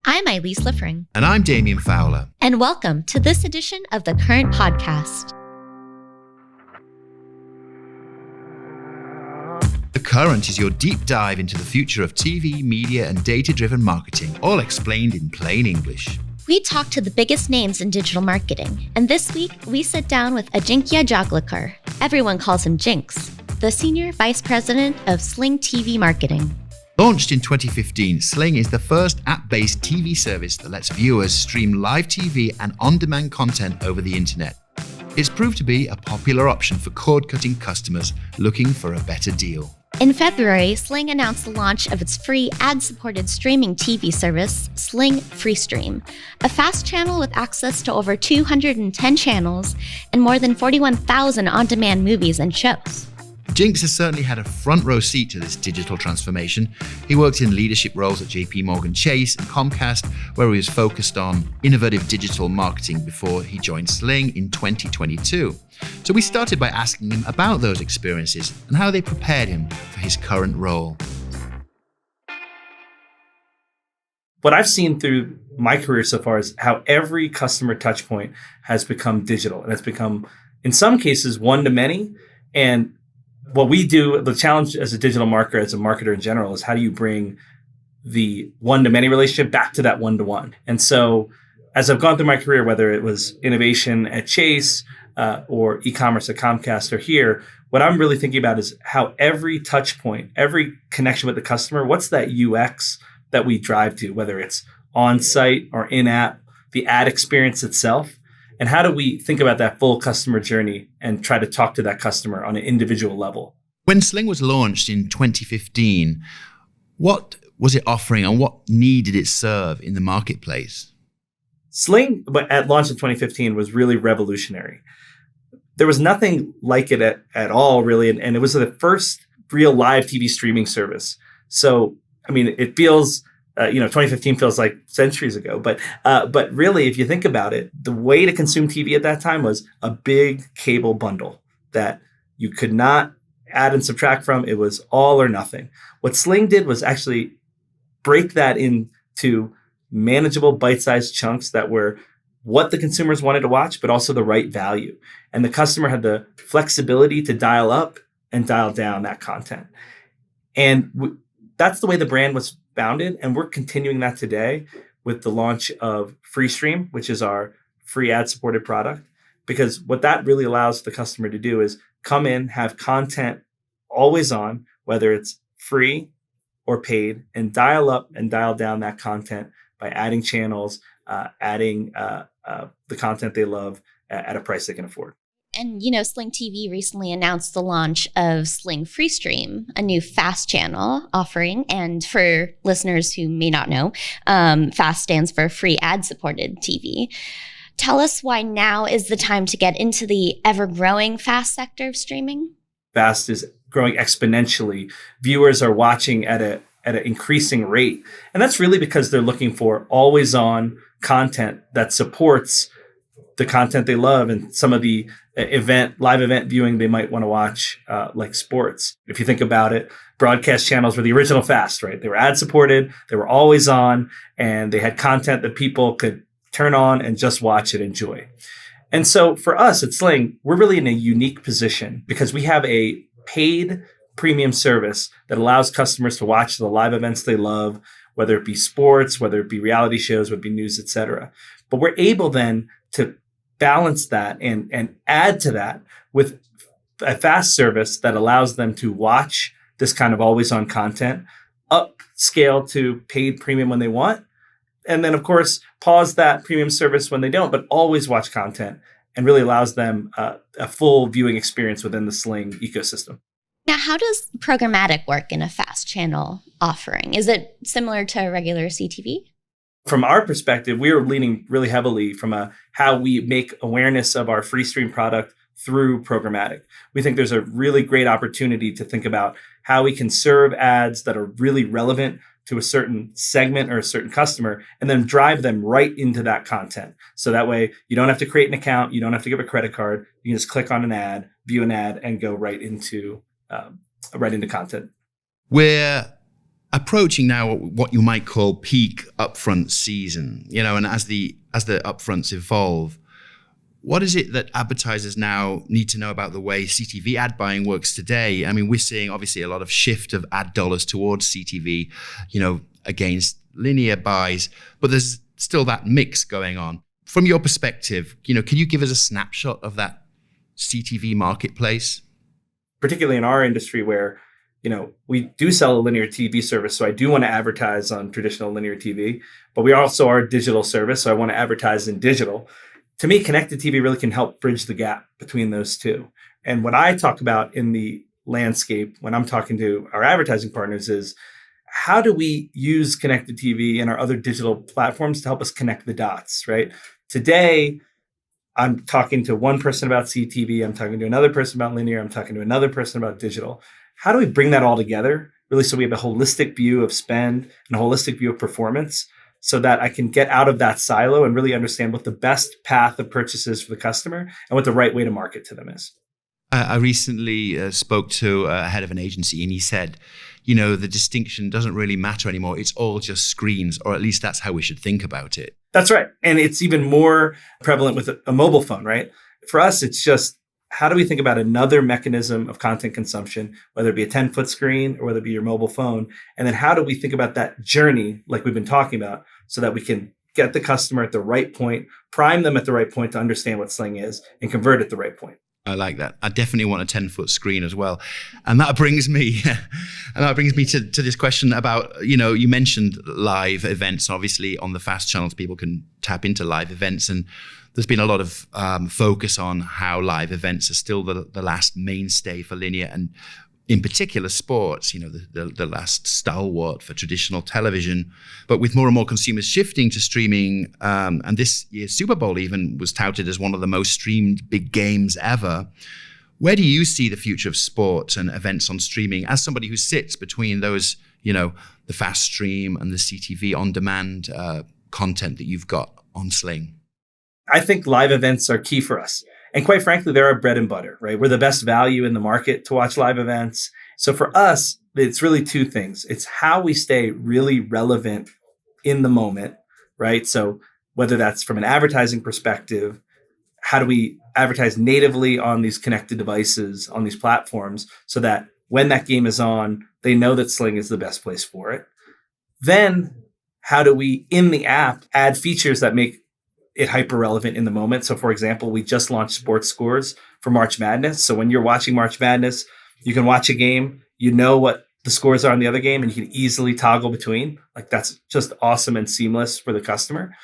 I'm Eileen Sliffring. And I'm Damien Fowler. And welcome to this edition of the Current Podcast. The Current is your deep dive into the future of TV, media, and data-driven marketing, all explained in plain English. We talk to the biggest names in digital marketing, and this week we sit down with Ajinkya Joglekar. Everyone calls him Jinx, the Senior Vice President of Sling TV Marketing. Launched in 2015, Sling is the first app-based TV service that lets viewers stream live TV and on-demand content over the internet. It's proved to be a popular option for cord-cutting customers looking for a better deal. In February, Sling announced the launch of its free ad-supported streaming TV service, Sling Freestream, a fast channel with access to over 210 channels and more than 41,000 on-demand movies and shows. Jinx has certainly had a front row seat to this digital transformation. He worked in leadership roles at JP Chase and Comcast, where he was focused on innovative digital marketing before he joined Sling in 2022. So we started by asking him about those experiences and how they prepared him for his current role. What I've seen through my career so far is how every customer touch point has become digital, and it's become, in some cases, one-to-many. And what we do, the challenge as a digital marketer, as a marketer in general, is how do you bring the one-to-many relationship back to that one-to-one? And so as I've gone through my career, whether it was innovation at Chase or e-commerce at Comcast or here, what I'm really thinking about is how every touch point, every connection with the customer, what's that UX that we drive to, whether it's on-site or in-app, the ad experience itself. And how do we think about that full customer journey and try to talk to that customer on an individual level? When Sling was launched in 2015, what was it offering and what need did it serve in the marketplace? Sling, at launch in 2015, was really revolutionary. There was nothing like it at all, really. And it was the first real live TV streaming service. So, I mean, it feels 2015 feels like centuries ago, but really, if you think about it, the way to consume TV at that time was a big cable bundle that you could not add and subtract from. It was all or nothing. What Sling did was actually break that into manageable bite-sized chunks that were what the consumers wanted to watch, but also the right value. And the customer had the flexibility to dial up and dial down that content. And that's the way the brand was founded, and we're continuing that today with the launch of Freestream, which is our free ad-supported product, because what that really allows the customer to do is come in, have content always on, whether it's free or paid, and dial up and dial down that content by adding channels, adding the content they love at a price they can afford. And, Sling TV recently announced the launch of Sling Freestream, a new FAST channel offering. And for listeners who may not know, FAST stands for free ad-supported TV. Tell us why now is the time to get into the ever-growing FAST sector of streaming? FAST is growing exponentially. Viewers are watching at an increasing rate. And that's really because they're looking for always-on content that supports the content they love and some of the live event viewing they might want to watch, like sports. If you think about it, broadcast channels were the original FAST, right? They were ad supported, they were always on, and they had content that people could turn on and just watch and enjoy. And so for us at Sling, we're really in a unique position because we have a paid premium service that allows customers to watch the live events they love, whether it be sports, whether it be reality shows, whether it be news, et cetera. But we're able then to balance that and add to that with a FAST service that allows them to watch this kind of always-on content, upscale to paid premium when they want, and then, of course, pause that premium service when they don't, but always watch content, and really allows them a full viewing experience within the Sling ecosystem. Now, how does programmatic work in a FAST channel offering? Is it similar to regular CTV? From our perspective, we are leaning really heavily from how we make awareness of our Freestream product through programmatic. We think there's a really great opportunity to think about how we can serve ads that are really relevant to a certain segment or a certain customer, and then drive them right into that content. So that way you don't have to create an account, you don't have to give a credit card, you can just click on an ad, view an ad, and go right into content. We're approaching now what you might call peak upfront season, and as the upfronts evolve, what is it that advertisers now need to know about the way CTV ad buying works today? I mean, we're seeing obviously a lot of shift of ad dollars towards CTV, against linear buys, but there's still that mix going on. From your perspective, can you give us a snapshot of that CTV marketplace? Particularly in our industry where, we do sell a linear TV service. So I do want to advertise on traditional linear TV, but we also are a digital service. So I want to advertise in digital. To me, connected TV really can help bridge the gap between those two. And what I talk about in the landscape when I'm talking to our advertising partners is how do we use connected TV and our other digital platforms to help us connect the dots, right? Today, I'm talking to one person about CTV. I'm talking to another person about linear. I'm talking to another person about digital. How do we bring that all together, really, so we have a holistic view of spend and a holistic view of performance so that I can get out of that silo and really understand what the best path of purchase is for the customer and what the right way to market to them is? I recently spoke to a head of an agency, and he said, the distinction doesn't really matter anymore. It's all just screens, or at least that's how we should think about it. That's right. And it's even more prevalent with a mobile phone, right? For us, it's just, how do we think about another mechanism of content consumption, whether it be a 10-foot screen or whether it be your mobile phone? And then how do we think about that journey, like we've been talking about, so that we can get the customer at the right point, prime them at the right point to understand what Sling is, and convert at the right point? I like that. I definitely want a 10-foot screen as well. And that brings me to this question about, you mentioned live events. Obviously, on the FAST channels, people can tap into live events. And there's been a lot of focus on how live events are still the last mainstay for linear, and in particular sports, the last stalwart for traditional television. But with more and more consumers shifting to streaming, and this year's Super Bowl even was touted as one of the most streamed big games ever, where do you see the future of sports and events on streaming as somebody who sits between those, the fast stream and the CTV on-demand content that you've got on Sling? I think live events are key for us. And quite frankly, they're our bread and butter, right? We're the best value in the market to watch live events. So for us, it's really two things. It's how we stay really relevant in the moment, right? So whether that's from an advertising perspective, how do we advertise natively on these connected devices, on these platforms, so that when that game is on, they know that Sling is the best place for it. Then how do we, in the app, add features that make it hyper relevant in the moment? So for example, we just launched sports scores for March Madness. So when you're watching March Madness, you can watch a game, what the scores are in the other game, and you can easily toggle between. Like, that's just awesome and seamless for the customer.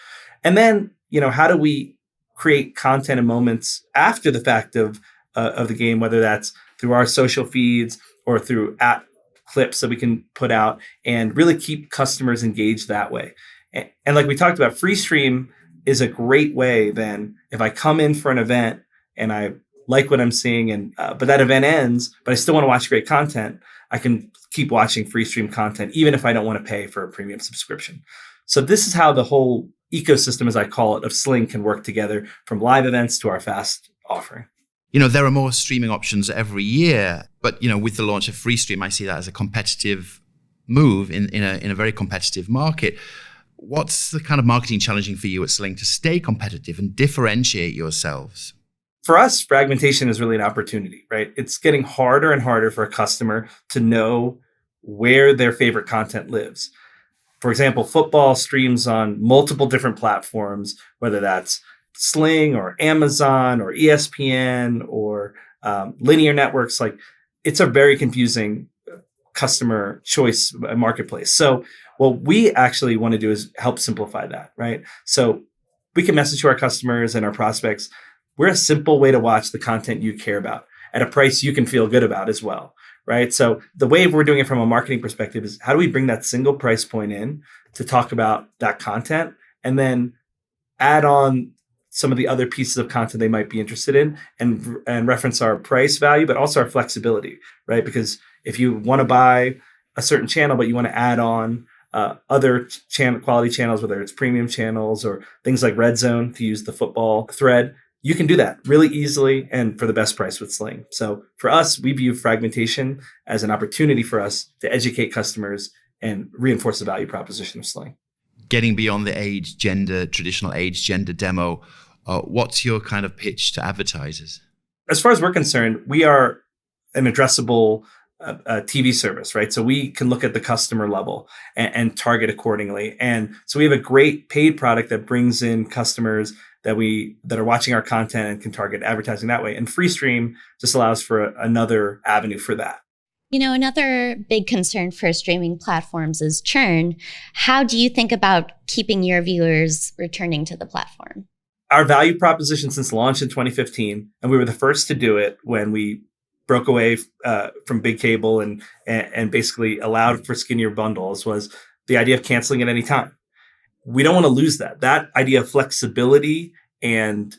And then, how do we create content and moments after the fact of the game, whether that's through our social feeds or through app clips that we can put out, and really keep customers engaged that way. And like we talked about, free stream is a great way then, if I come in for an event and I like what I'm seeing, and but that event ends, but I still want to watch great content, I can keep watching free stream content, even if I don't want to pay for a premium subscription. So this is how the whole ecosystem, as I call it, of Sling can work together, from live events to our fast offering. There are more streaming options every year, but with the launch of free stream, I see that as a competitive move in a very competitive market. What's the kind of marketing challenging for you at Sling to stay competitive and differentiate yourselves? For us, fragmentation is really an opportunity, right? It's getting harder and harder for a customer to know where their favorite content lives. For example, football streams on multiple different platforms, whether that's Sling or Amazon or ESPN or linear networks. Like, it's a very confusing customer choice marketplace. So what we actually want to do is help simplify that, right? So we can message to our customers and our prospects, we're a simple way to watch the content you care about at a price you can feel good about as well, right? So the way we're doing it from a marketing perspective is, how do we bring that single price point in to talk about that content, and then add on some of the other pieces of content they might be interested in, and reference our price value, but also our flexibility, right? Because if you want to buy a certain channel, but you want to add on other quality channels, whether it's premium channels or things like Red Zone, to use the football thread, you can do that really easily and for the best price with Sling. So for us, we view fragmentation as an opportunity for us to educate customers and reinforce the value proposition of Sling. Getting beyond the traditional age gender demo, what's your kind of pitch to advertisers? As far as we're concerned, we are an addressable TV service, right? So we can look at the customer level and target accordingly. And so we have a great paid product that brings in customers that are watching our content and can target advertising that way. And FreeStream just allows for another avenue for that. Another big concern for streaming platforms is churn. How do you think about keeping your viewers returning to the platform? Our value proposition since launch in 2015, and we were the first to do it when we broke away from big cable and basically allowed for skinnier bundles, was the idea of canceling at any time. We don't want to lose that. That idea of flexibility and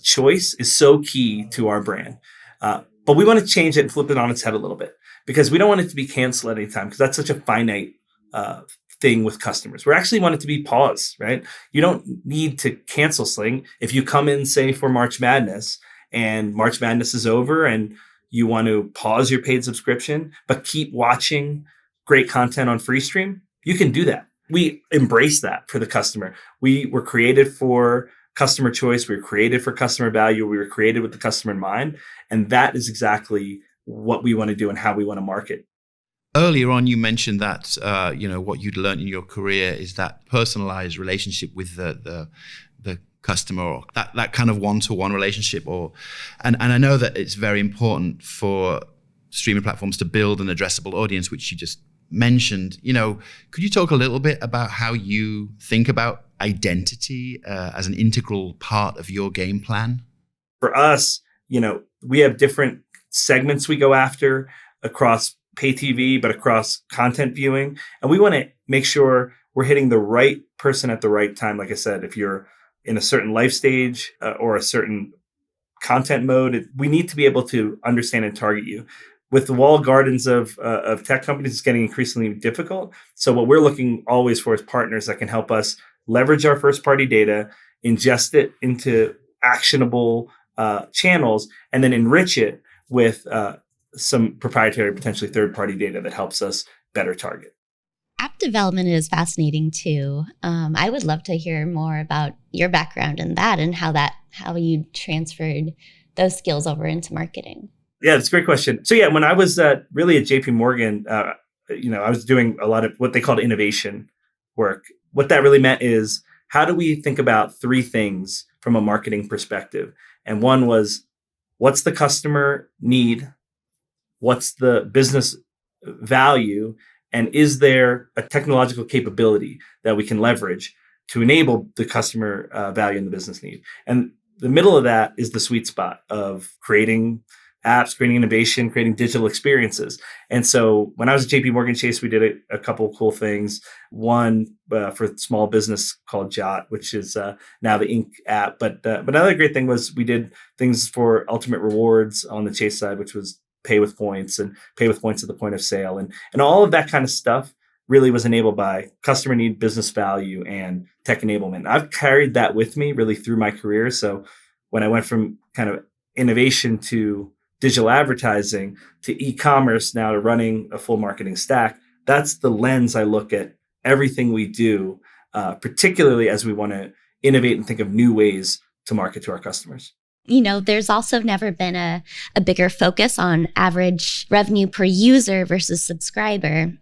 choice is so key to our brand. But we want to change it and flip it on its head a little bit, because we don't want it to be canceled at any time, because that's such a finite thing with customers. We actually want it to be pause, right? You don't need to cancel Sling. If you come in, say, for March Madness, and March Madness is over and you want to pause your paid subscription, but keep watching great content on FreeStream, you can do that. We embrace that for the customer. We were created for customer choice. We were created for customer value. We were created with the customer in mind. And that is exactly what we want to do and how we want to market. Earlier on, you mentioned that what you'd learned in your career is that personalized relationship with the customer, or that kind of one-to-one relationship. And I know that it's very important for streaming platforms to build an addressable audience, which you just mentioned. Could you talk a little bit about how you think about identity as an integral part of your game plan? For us, we have different segments we go after across pay TV, but across content viewing. And we want to make sure we're hitting the right person at the right time. Like I said, if you're in a certain life stage or a certain content mode, we need to be able to understand and target you. With the walled gardens of tech companies, it's getting increasingly difficult. So what we're looking always for is partners that can help us leverage our first-party data, ingest it into actionable channels, and then enrich it with some proprietary, potentially third-party data that helps us better target. App development is fascinating too. I would love to hear more about your background in that and how you transferred those skills over into marketing. Yeah, that's a great question. So when I was really at JP Morgan, I was doing a lot of what they called innovation work. What that really meant is, how do we think about three things from a marketing perspective? And one was, what's the customer need? What's the business value? And is there a technological capability that we can leverage to enable the customer value and the business need? And the middle of that is the sweet spot of creating apps, creating innovation, creating digital experiences. And so when I was at JP Morgan Chase, we did a couple of cool things. One for small business called Jot, which is now the Inc. app. But another great thing was we did things for Ultimate Rewards on the Chase side, which was pay with points and pay with points at the point of sale. And all of that kind of stuff really was enabled by customer need, business value, and tech enablement. I've carried that with me really through my career. So when I went from kind of innovation to digital advertising to e-commerce, now to running a full marketing stack, that's the lens I look at everything we do, particularly as we want to innovate and think of new ways to market to our customers. There's also never been a bigger focus on average revenue per user versus subscriber.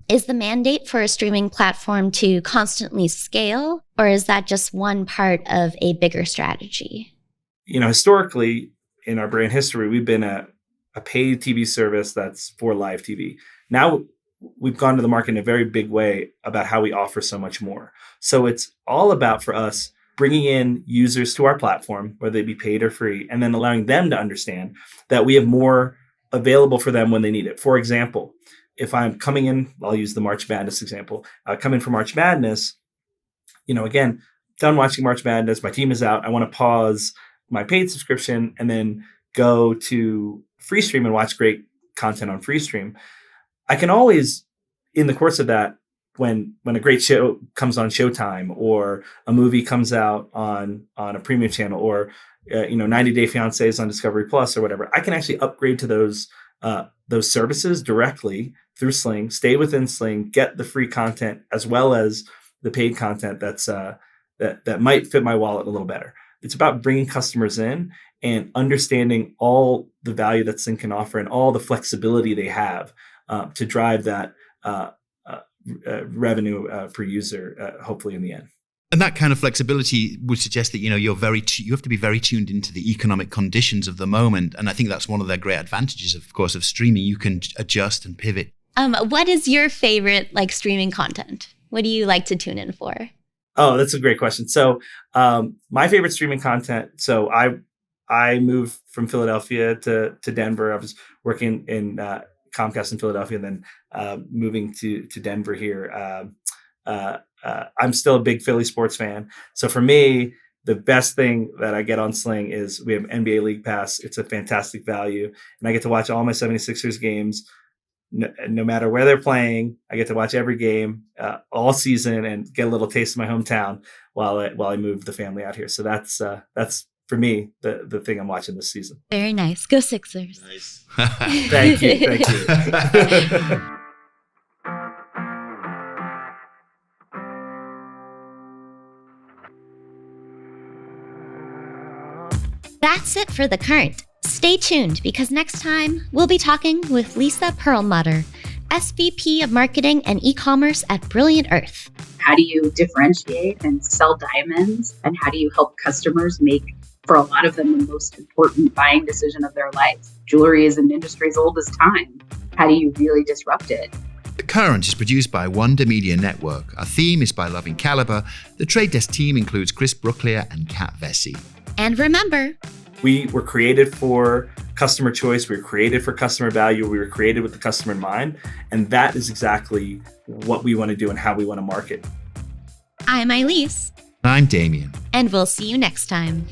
Is the mandate for a streaming platform to constantly scale, or is that just one part of a bigger strategy? Historically, in our brand history, we've been a paid TV service that's for live TV. Now we've gone to the market in a very big way about how we offer so much more. So it's all about, for us, bringing in users to our platform, whether they be paid or free, and then allowing them to understand that we have more available for them when they need it. For example, if I'm coming in, I'll use the March Madness example. I come in for March Madness, again, done watching March Madness, my team is out, I want to pause my paid subscription and then go to FreeStream and watch great content on FreeStream. I can always, in the course of that, when a great show comes on Showtime, or a movie comes out on a premium channel, or 90 Day Fiancé is on Discovery Plus or whatever, I can actually upgrade to those those services directly through Sling, stay within Sling, get the free content as well as the paid content that might fit my wallet a little better. It's about bringing customers in and understanding all the value that Sling can offer and all the flexibility they have to drive that revenue per user, hopefully in the end. And that kind of flexibility would suggest that, you have to be very tuned into the economic conditions of the moment. And I think that's one of the great advantages, of course, of streaming. You can adjust and pivot. What is your favorite streaming content? What do you like to tune in for? Oh, that's a great question. So my favorite streaming content. So I moved from Philadelphia to Denver. I was working in Comcast in Philadelphia, and then moving to Denver here. I'm still a big Philly sports fan. So for me, the best thing that I get on Sling is we have NBA League Pass. It's a fantastic value. And I get to watch all my 76ers games, no matter where they're playing. I get to watch every game all season and get a little taste of my hometown while I move the family out here. So that's for me, the thing I'm watching this season. Very nice. Go Sixers. Nice. Thank you. That's it for The Current. Stay tuned because next time we'll be talking with Lisa Perlmutter, SVP of Marketing and E-commerce at Brilliant Earth. How do you differentiate and sell diamonds? And how do you help customers make, for a lot of them, the most important buying decision of their life? Jewelry is an industry as old as time. How do you really disrupt it? The Current is produced by Wonder Media Network. Our theme is by Loving Caliber. The Trade Desk team includes Chris Brooklier and Kat Vesey. And remember, we were created for customer choice. We were created for customer value. We were created with the customer in mind. And that is exactly what we want to do and how we want to market. I'm Elise. I'm Damien. And we'll see you next time.